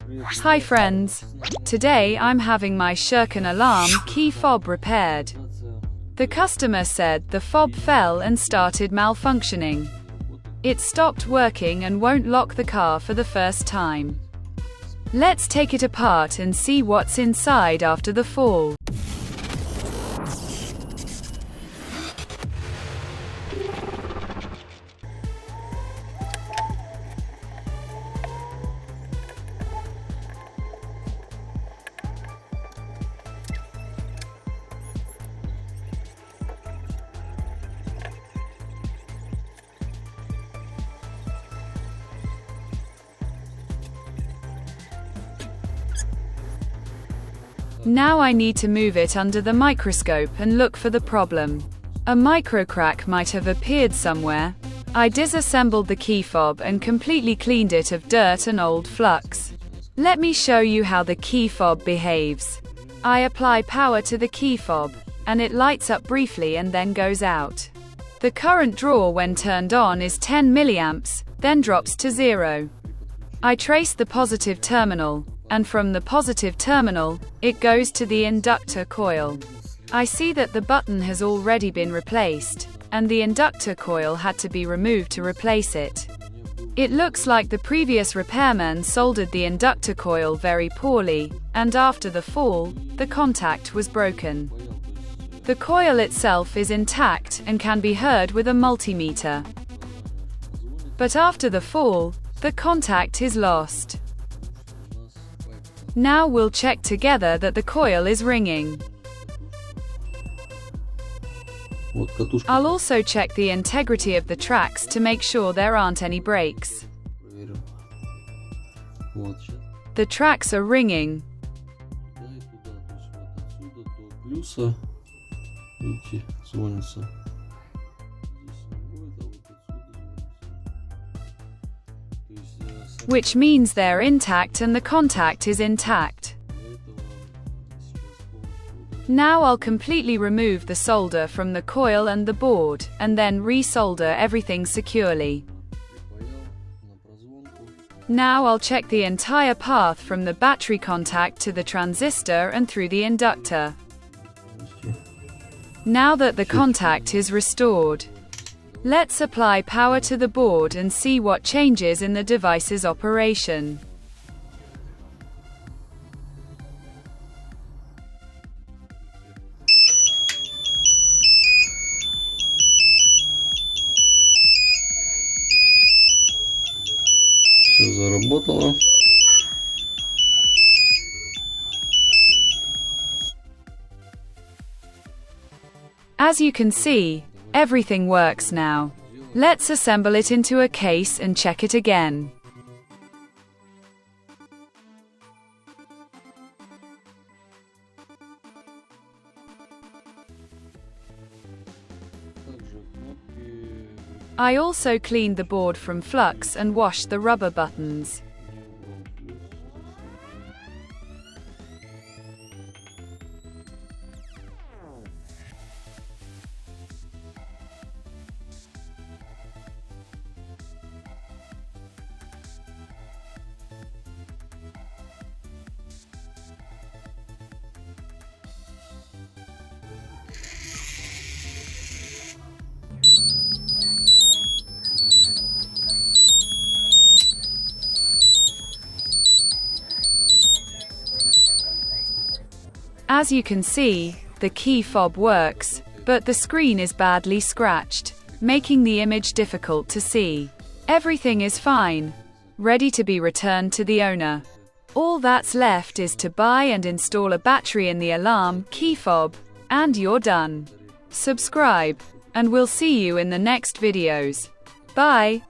Hi friends! Today I'm having my Scher-Khan alarm key fob repaired. The customer said the fob fell and started malfunctioning. It stopped working and won't lock the car for the first time. Let's take it apart and see what's inside after the fall. Now I need to move it under the microscope and look for the problem. A micro crack might have appeared somewhere. I disassembled the key fob and completely cleaned it of dirt and old flux. Let me show you how the key fob behaves. I apply power to the key fob, and it lights up briefly and then goes out. The current draw when turned on is 10 milliamps, then drops to 0. I trace the positive terminal, and from the positive terminal, it goes to the inductor coil. I see that the button has already been replaced, and the inductor coil had to be removed to replace it. It looks like the previous repairman soldered the inductor coil very poorly, and after the fall, the contact was broken. The coil itself is intact and can be heard with a multimeter. But after the fall, the contact is lost. Now we'll check together that the coil is ringing. I'll also check the integrity of the tracks to make sure there aren't any breaks. The tracks are ringing. Which means they're intact and the contact is intact. Now I'll completely remove the solder from the coil and the board, and then re-solder everything securely. Now I'll check the entire path from the battery contact to the transistor and through the inductor. Now that the contact is restored, let's apply power to the board and see what changes in the device's operation. Все заработало. As you can see, everything works now. Let's assemble it into a case and check it again. I also cleaned the board from flux and washed the rubber buttons. As you can see, the key fob works, but the screen is badly scratched, making the image difficult to see. Everything is fine, ready to be returned to the owner. All that's left is to buy and install a battery in the alarm key fob, and you're done. Subscribe, and we'll see you in the next videos. Bye!